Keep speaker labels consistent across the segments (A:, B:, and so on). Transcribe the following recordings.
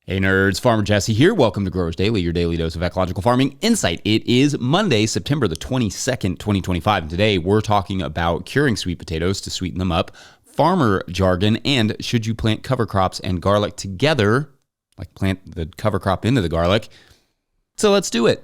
A: Hey nerds, Farmer Jesse here. Welcome to Growers Daily, your daily dose of ecological farming insight. It is Monday, September the 22nd, 2025. And today we're talking about curing sweet potatoes to sweeten them up, farmer jargon, and should you plant cover crops and garlic together, like plant the cover crop into the garlic. So let's do it.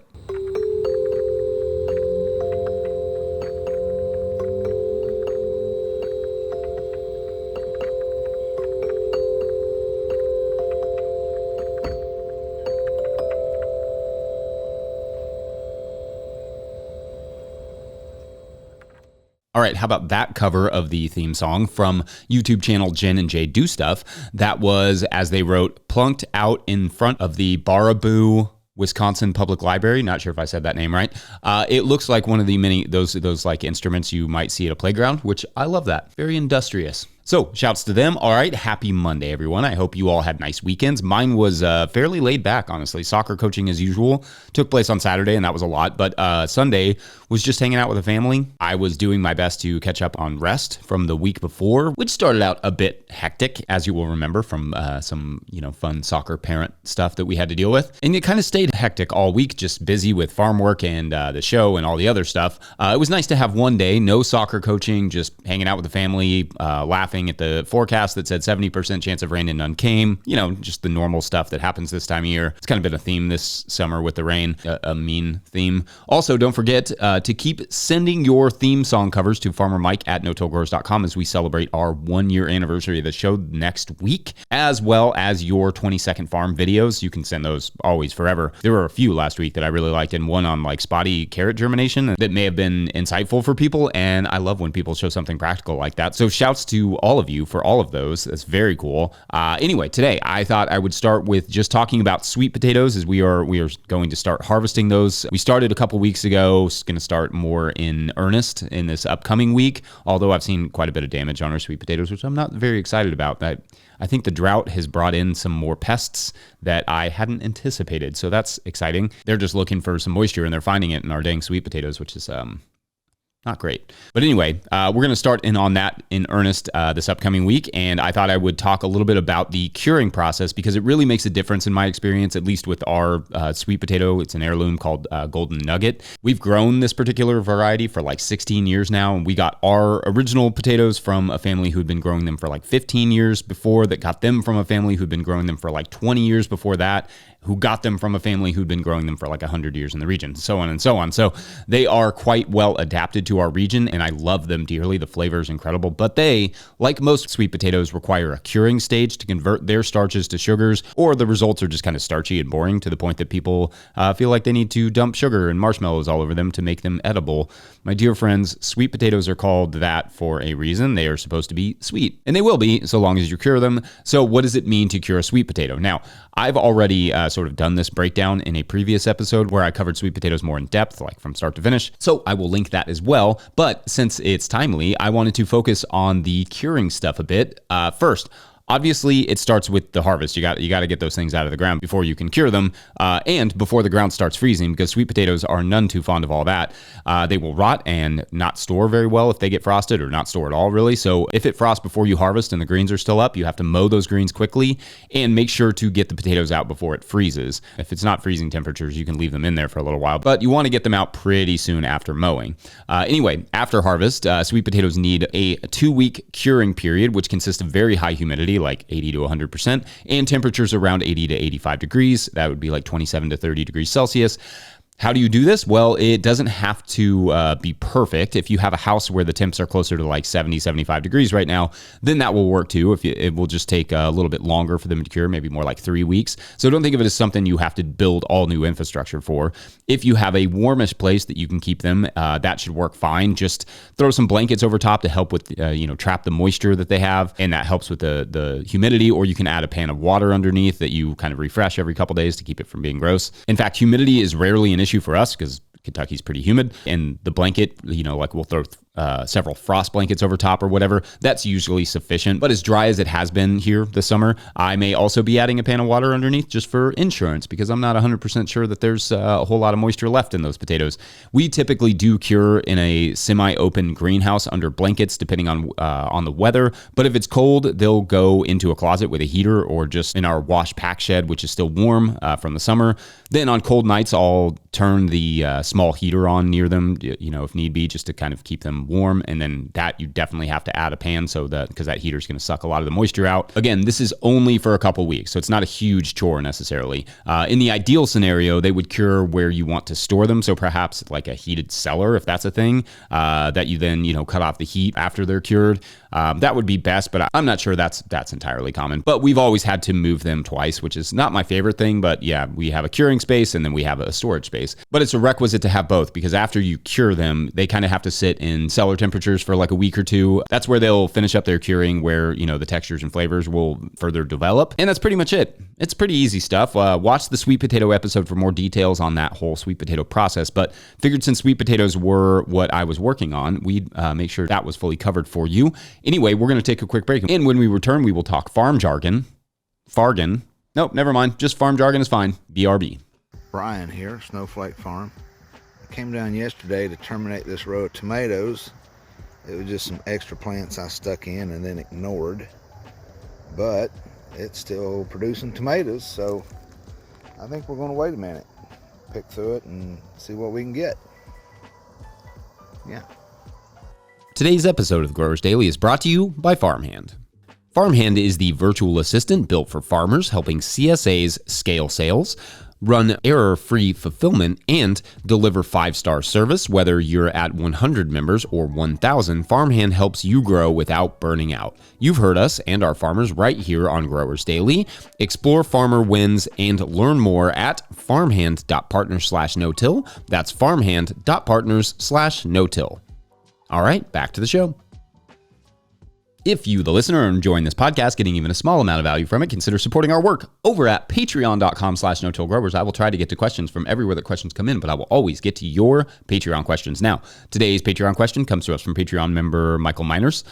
A: All right, how about that cover of the theme song from YouTube channel Jen and Jay Do Stuff? That was, as they wrote, plunked out in front of the Baraboo, Wisconsin Public Library. Not sure if I said that name right. It looks like one of the many those like instruments you might see at a playground, which I love that. Very industrious. So shouts to them. All right, happy Monday, everyone. I hope you all had nice weekends. Mine was fairly laid back, honestly. Soccer coaching as usual took place on Saturday, and that was a lot. But Sunday was just hanging out with the family. I was doing my best to catch up on rest from the week before, which started out a bit hectic, as you will remember from some fun soccer parent stuff that we had to deal with. And it kind of stayed hectic all week, just busy with farm work and the show and all the other stuff. It was nice to have one day, no soccer coaching, just hanging out with the family, laughing at the forecast that said 70% chance of rain and none came. Just the normal stuff that happens this time of year. It's kind of been a theme this summer with the rain, a mean theme. Also, don't forget to keep sending your theme song covers to farmermike@notillgrowers.com as we celebrate our 1 year anniversary of the show next week, as well as your 20-second farm videos. You can send those always forever. There were a few last week that I really liked, and one on like spotty carrot germination that may have been insightful for people, and I love when people show something practical like that. So shouts to all of you for all of those. That's very cool. Anyway, today I thought I would start with just talking about sweet potatoes, as we are going to start harvesting those. We started a couple weeks ago. It's going to start more in earnest in this upcoming week, although I've seen quite a bit of damage on our sweet potatoes, which I'm not very excited about. I think the drought has brought in some more pests that I hadn't anticipated, so that's exciting. They're just looking for some moisture, and they're finding it in our dang sweet potatoes, which is not great. But anyway, we're going to start in on that in earnest this upcoming week. And I thought I would talk a little bit about the curing process because it really makes a difference in my experience, at least with our sweet potato. It's an heirloom called Golden Nugget. We've grown this particular variety for like 16 years now. And we got our original potatoes from a family who'd been growing them for like 15 years before, that got them from a family who'd been growing them for like 20 years before that, who got them from a family who'd been growing them for like 100 years in the region, so on and so on. So they are quite well adapted to our region, and I love them dearly. The flavor is incredible, but they, like most sweet potatoes, require a curing stage to convert their starches to sugars, or the results are just kind of starchy and boring to the point that people feel like they need to dump sugar and marshmallows all over them to make them edible. My dear friends, sweet potatoes are called that for a reason. They are supposed to be sweet, and they will be so long as you cure them. So what does it mean to cure a sweet potato? Now, I've already sort of done this breakdown in a previous episode where I covered sweet potatoes more in depth, like from start to finish. So I will link that as well. But since it's timely, I wanted to focus on the curing stuff a bit. First, obviously, it starts with the harvest. You got to get those things out of the ground before you can cure them, and before the ground starts freezing, because sweet potatoes are none too fond of all that. They will rot and not store very well if they get frosted, or not store at all, really. So if it frosts before you harvest and the greens are still up, you have to mow those greens quickly and make sure to get the potatoes out before it freezes. If it's not freezing temperatures, you can leave them in there for a little while, but you want to get them out pretty soon after mowing. Anyway, after harvest, sweet potatoes need a 2-week curing period, which consists of very high humidity, like 80 to 100%, and temperatures around 80 to 85 degrees. That would be like 27 to 30 degrees Celsius. How do you do this? Well, it doesn't have to be perfect. If you have a house where the temps are closer to like 70, 75 degrees right now, then that will work too. It will just take a little bit longer for them to cure, maybe more like 3 weeks. So don't think of it as something you have to build all new infrastructure for. If you have a warmish place that you can keep them, that should work fine. Just throw some blankets over top to help with, trap the moisture that they have, and that helps with the humidity, or you can add a pan of water underneath that you kind of refresh every couple days to keep it from being gross. In fact, humidity is rarely an issue for us because Kentucky's pretty humid, and the blanket, we'll throw several frost blankets over top or whatever, that's usually sufficient. But as dry as it has been here this summer, I may also be adding a pan of water underneath just for insurance, because I'm not 100% sure that there's a whole lot of moisture left in those potatoes. We typically do cure in a semi-open greenhouse under blankets, depending on the weather. But if it's cold, they'll go into a closet with a heater, or just in our wash pack shed, which is still warm from the summer. Then on cold nights, I'll turn the small heater on near them, if need be, just to kind of keep them warm. And then that you definitely have to add a pan, because that heater is going to suck a lot of the moisture out. Again, this is only for a couple weeks, so it's not a huge chore necessarily. In the ideal scenario, they would cure where you want to store them. So perhaps like a heated cellar, if that's a thing, that you then, cut off the heat after they're cured. That would be best, but I'm not sure that's entirely common. But we've always had to move them twice, which is not my favorite thing. But yeah, we have a curing space and then we have a storage space. But it's a requisite to have both, because after you cure them, they kind of have to sit in cellar temperatures for like a week or two. That's where they'll finish up their curing, where, the textures and flavors will further develop. And that's pretty much it. It's pretty easy stuff. Watch the sweet potato episode for more details on that whole sweet potato process. But figured since sweet potatoes were what I was working on, we'd make sure that was fully covered for you. Anyway, we're going to take a quick break. And when we return, we will talk farm jargon. Fargan. Nope, never mind. Just farm jargon is fine. BRB.
B: Brian here, Snowflake Farm. I came down yesterday to terminate this row of tomatoes. It was just some extra plants I stuck in and then ignored. But it's still producing tomatoes, so I think we're going to wait a minute, pick through it and see what we can get. Yeah.
A: Today's episode of Growers Daily is brought to you by Farmhand. Farmhand is the virtual assistant built for farmers, helping CSAs scale sales, run error-free fulfillment, and deliver 5-star service. Whether you're at 100 members or 1,000, Farmhand helps you grow without burning out. You've heard us and our farmers right here on Growers Daily. Explore farmer wins and learn more at farmhand.partners/no-till. That's farmhand.partners/no-till. All right, back to the show. If you, the listener, are enjoying this podcast, getting even a small amount of value from it, consider supporting our work over at patreon.com/no-till-growers. I will try to get to questions from everywhere that questions come in, but I will always get to your Patreon questions. Now, today's Patreon question comes to us from Patreon member Michael Miners,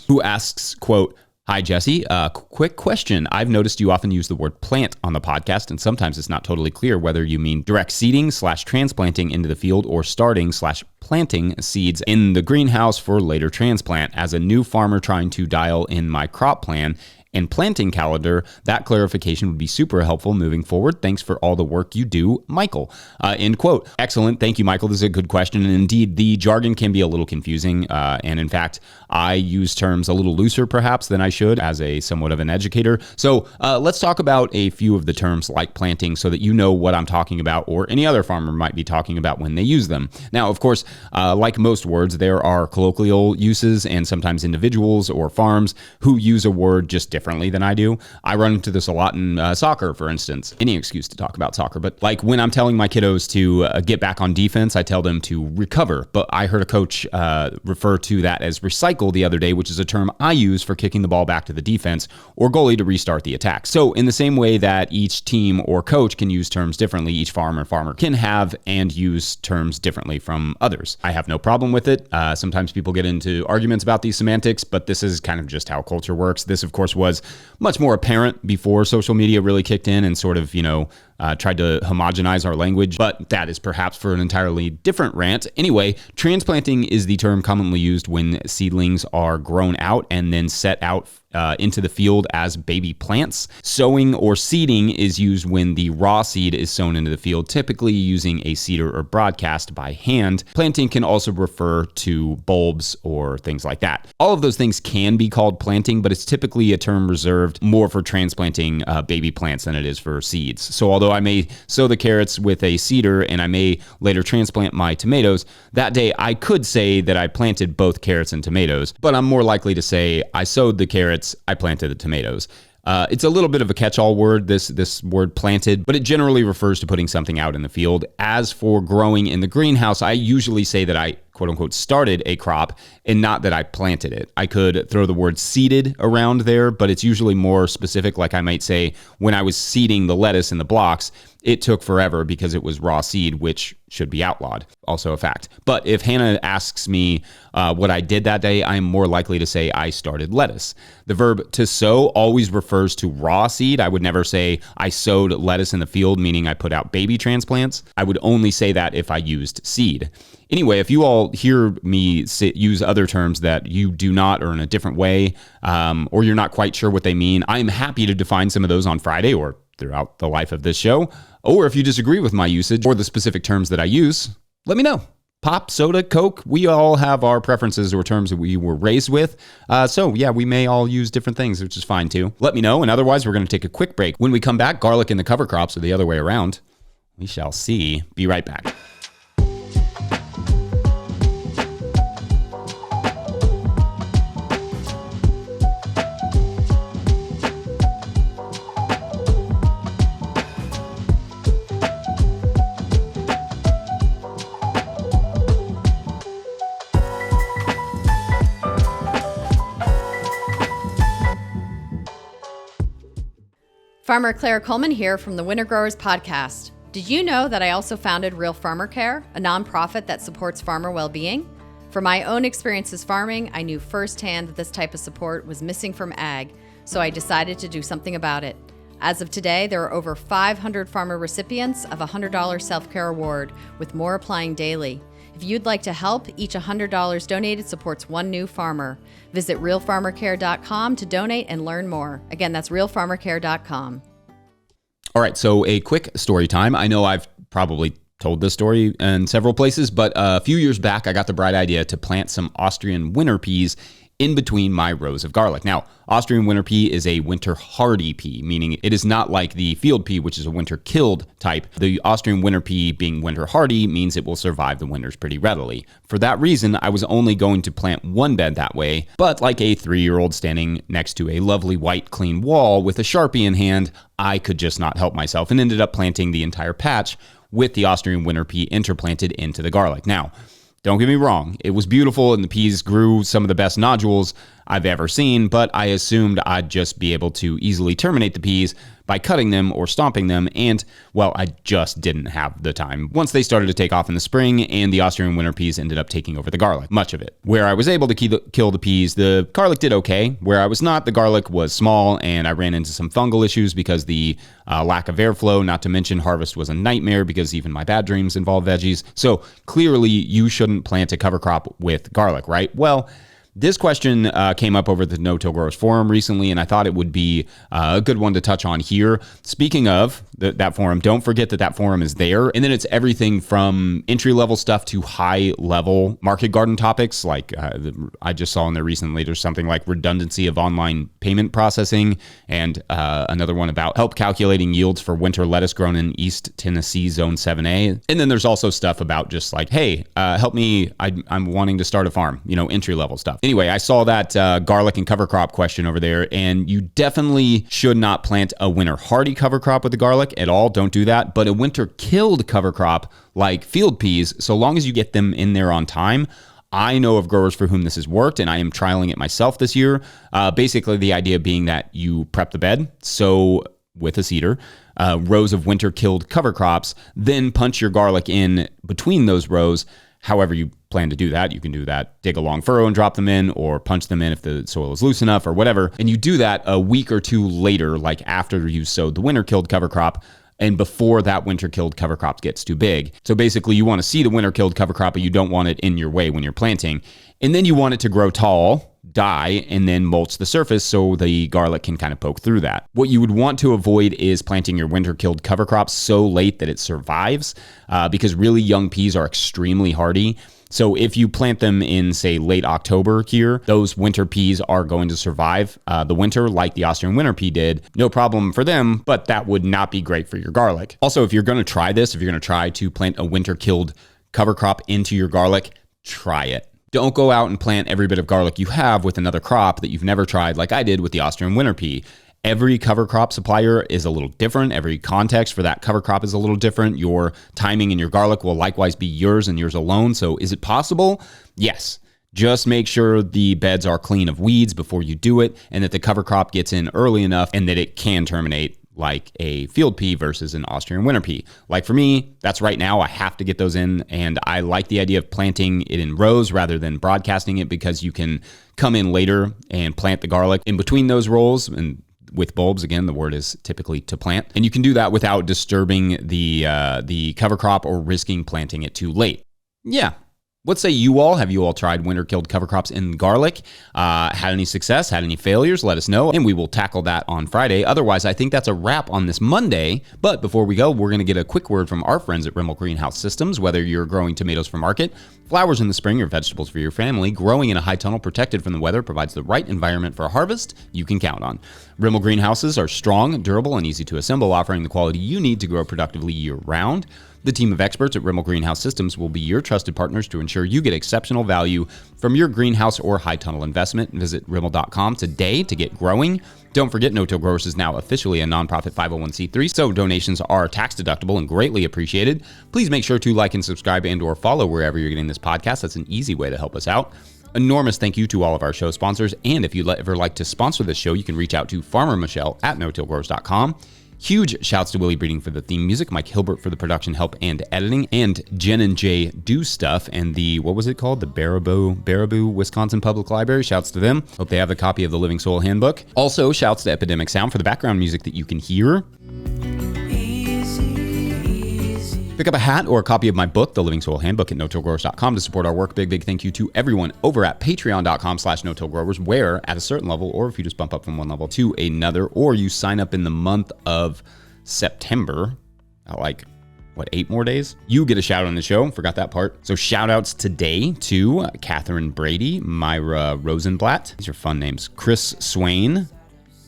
A: who asks, quote, "Hi, Jesse. Quick question. I've noticed you often use the word plant on the podcast, and sometimes it's not totally clear whether you mean direct seeding/transplanting into the field or starting/planting seeds in the greenhouse for later transplant. As a new farmer trying to dial in my crop plan and planting calendar, that clarification would be super helpful moving forward. Thanks for all the work you do, Michael." End quote. Excellent. Thank you, Michael. This is a good question. And indeed, the jargon can be a little confusing. And in fact, I use terms a little looser perhaps than I should as a somewhat of an educator. So let's talk about a few of the terms like planting so that you know what I'm talking about, or any other farmer might be talking about when they use them. Now, of course, like most words, there are colloquial uses and sometimes individuals or farms who use a word just differently than I do. I run into this a lot in soccer, for instance. Any excuse to talk about soccer, but like when I'm telling my kiddos to get back on defense, I tell them to recover. But I heard a coach refer to that as recycle the other day, which is a term I use for kicking the ball back to the defense or goalie to restart the attack. So in the same way that each team or coach can use terms differently, each farmer can have and use terms differently from others. I have no problem with it. Sometimes people get into arguments about these semantics, but this is kind of just how culture works. This, of course, was much more apparent before social media really kicked in and sort of, tried to homogenize our language, but that is perhaps for an entirely different rant. Anyway, transplanting is the term commonly used when seedlings are grown out and then set out into the field as baby plants. Sowing or seeding is used when the raw seed is sown into the field, typically using a seeder or broadcast by hand. Planting can also refer to bulbs or things like that. All of those things can be called planting, but it's typically a term reserved more for transplanting baby plants than it is for seeds. So although I may sow the carrots with a seeder and I may later transplant my tomatoes, that day I could say that I planted both carrots and tomatoes, but I'm more likely to say I sowed the carrots, I planted the tomatoes. It's a little bit of a catch-all word, this word planted, but it generally refers to putting something out in the field. As for growing in the greenhouse, I usually say that I quote-unquote started a crop and not that I planted it. I could throw the word seeded around there, but it's usually more specific. Like I might say, when I was seeding the lettuce in the blocks, it took forever because it was raw seed, which should be outlawed. Also a fact. But if Hannah asks me what I did that day, I'm more likely to say I started lettuce. The verb to sow always refers to raw seed. I would never say I sowed lettuce in the field, meaning I put out baby transplants. I would only say that if I used seed. Anyway, if you all hear me use other terms that you do not or in a different way, or you're not quite sure what they mean, I'm happy to define some of those on Friday or throughout the life of this show. Or if you disagree with my usage or the specific terms that I use, let me know. Pop, soda, Coke, we all have our preferences or terms that we were raised with. So yeah, we may all use different things, which is fine too. Let me know. And otherwise, we're going to take a quick break. When we come back, garlic in the cover crops or the other way around, we shall see. Be right back.
C: Farmer Claire Coleman here from the Winter Growers Podcast. Did you know that I also founded Real Farmer Care, a nonprofit that supports farmer well-being? From my own experiences farming, I knew firsthand that this type of support was missing from ag, so I decided to do something about it. As of today, there are over 500 farmer recipients of a $100 self-care award, with more applying daily. If you'd like to help, each $100 donated supports one new farmer. Visit realfarmercare.com to donate and learn more. Again, that's realfarmercare.com.
A: All right, so a quick story time. I know I've probably told this story in several places, but a few years back, I got the bright idea to plant some Austrian winter peas in between my rows of garlic. Now, Austrian winter pea is a winter hardy pea, meaning it is not like the field pea, which is a winter killed type. The Austrian winter pea being winter hardy means it will survive the winters pretty readily. For that reason, I was only going to plant one bed that way, but like a 3-year-old standing next to a lovely white clean wall with a Sharpie in hand, I could just not help myself and ended up planting the entire patch with the Austrian winter pea interplanted into the garlic. Now, don't get me wrong, it was beautiful and the peas grew some of the best nodules I've ever seen, but I assumed I'd just be able to easily terminate the peas by cutting them or stomping them, and, well, I just didn't have the time. Once they started to take off in the spring, and the Austrian winter peas ended up taking over the garlic, much of it. Where I was able to kill the peas, the garlic did okay. Where I was not, the garlic was small, and I ran into some fungal issues because the lack of airflow, not to mention harvest was a nightmare because even my bad dreams involve veggies. So clearly, you shouldn't plant a cover crop with garlic, right? Well, this question came up over the No-Till Growers Forum recently, and I thought it would be a good one to touch on here. Speaking of that forum, don't forget that forum is there. And then it's everything from entry-level stuff to high-level market garden topics. Like I just saw in there recently, there's something like redundancy of online payment processing, and another one about help calculating yields for winter lettuce grown in East Tennessee Zone 7A. And then there's also stuff about just like, hey, help me, I'm wanting to start a farm, entry-level stuff. Anyway, I saw that garlic and cover crop question over there, and you definitely should not plant a winter hardy cover crop with the garlic at all. Don't do that. But a winter killed cover crop like field peas, so long as you get them in there on time. I know of growers for whom this has worked, and I am trialing it myself this year. Basically, the idea being that you prep the bed, so with a seeder, rows of winter killed cover crops, then punch your garlic in between those rows. However you plan to do that, you can do that, dig a long furrow and drop them in, or punch them in if the soil is loose enough or whatever. And you do that a week or two later, like after you sowed the winter killed cover crop and before that winter killed cover crop gets too big. So basically you want to see the winter killed cover crop, but you don't want it in your way when you're planting. And then you want it to grow tall, die, and then mulch the surface so the garlic can kind of poke through that. What you would want to avoid is planting your winter killed cover crops so late that it survives, because really young peas are extremely hardy. So if you plant them in, say, late October here, those winter peas are going to survive the winter like the Austrian winter pea did. No problem for them, but that would not be great for your garlic. Also, if you're going to try this, if you're going to try to plant a winter killed cover crop into your garlic, try it. Don't go out and plant every bit of garlic you have with another crop that you've never tried like I did with the Austrian winter pea. Every cover crop supplier is a little different. Every context for that cover crop is a little different. Your timing in your garlic will likewise be yours and yours alone. So is it possible? Yes. Just make sure the beds are clean of weeds before you do it, and that the cover crop gets in early enough and that it can terminate like a field pea versus an Austrian winter pea. Like for me, that's right now. I have to get those in, and I like the idea of planting it in rows rather than broadcasting it, because you can come in later and plant the garlic in between those rows. And with bulbs, again, the word is typically to plant, and you can do that without disturbing the cover crop or risking planting it too late. Yeah. What say you all? Have you all tried winter-killed cover crops in garlic? Had any success? Had any failures? Let us know, and we will tackle that on Friday. Otherwise, I think that's a wrap on this Monday. But before we go, we're going to get a quick word from our friends at Rimmel Greenhouse Systems. Whether you're growing tomatoes for market, flowers in the spring, or vegetables for your family, growing in a high tunnel protected from the weather provides the right environment for a harvest you can count on. Rimmel Greenhouses are strong, durable, and easy to assemble, offering the quality you need to grow productively year-round. The team of experts at Rimmel Greenhouse Systems will be your trusted partners to ensure you get exceptional value from your greenhouse or high tunnel investment. Visit Rimmel.com today to get growing. Don't forget, No Till Growers is now officially a nonprofit 501c3, so donations are tax deductible and greatly appreciated. Please make sure to like and subscribe and or follow wherever you're getting this podcast. That's an easy way to help us out. Enormous thank you to all of our show sponsors, and if you'd ever like to sponsor this show, you can reach out to Farmer Michelle at notillgrowers.com. Huge shouts to Willie Breeding for the theme music, Mike Hilbert for the production help and editing, and Jen and Jay Do Stuff and the, what was it called? The Baraboo, Wisconsin Public Library. Shouts to them. Hope they have a copy of the Living Soil Handbook. Also, shouts to Epidemic Sound for the background music that you can hear. Pick up a hat or a copy of my book, The Living Soil Handbook, at notillgrowers.com to support our work. Big thank you to everyone over at patreon.com/notillgrowers, where at a certain level, or if you just bump up from one level to another, or you sign up in the month of September, like, 8 more days? You get a shout out on the show. Forgot that part. So shout outs today to Catherine Brady, Myra Rosenblatt. These are fun names. Chris Swain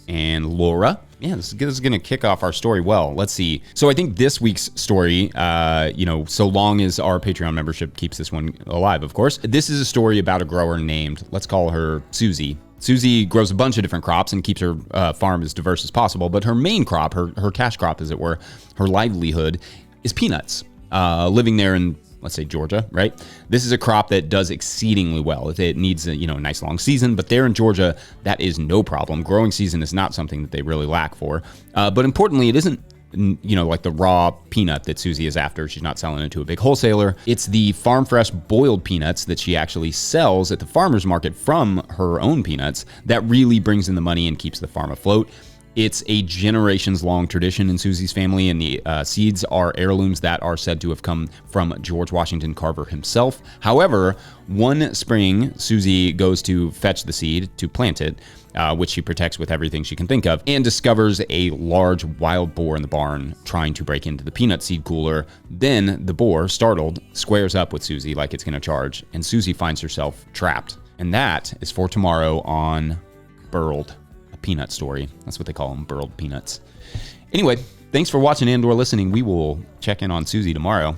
A: and Laura. Yeah, this is going to kick off our story well. Let's see. So I think this week's story, so long as our Patreon membership keeps this one alive, of course. This is a story about a grower named, let's call her Susie. Susie grows a bunch of different crops and keeps her farm as diverse as possible. But her main crop, her cash crop, as it were, her livelihood, is peanuts. Living there in, let's say, Georgia, right? This is a crop that does exceedingly well. It needs a nice long season, but there in Georgia, that is no problem. Growing season is not something that they really lack for. But importantly, it isn't like the raw peanut that Susie is after. She's not selling it to a big wholesaler. It's the farm fresh boiled peanuts that she actually sells at the farmer's market from her own peanuts that really brings in the money and keeps the farm afloat. It's a generations-long tradition in Susie's family, and the seeds are heirlooms that are said to have come from George Washington Carver himself. However, one spring, Susie goes to fetch the seed to plant it, which she protects with everything she can think of, and discovers a large wild boar in the barn trying to break into the peanut seed cooler. Then the boar, startled, squares up with Susie like it's going to charge, and Susie finds herself trapped. And that is for tomorrow on Burled. Peanut story. That's what they call them, burled peanuts. Anyway, thanks for watching and or listening. We will check in on Susie tomorrow.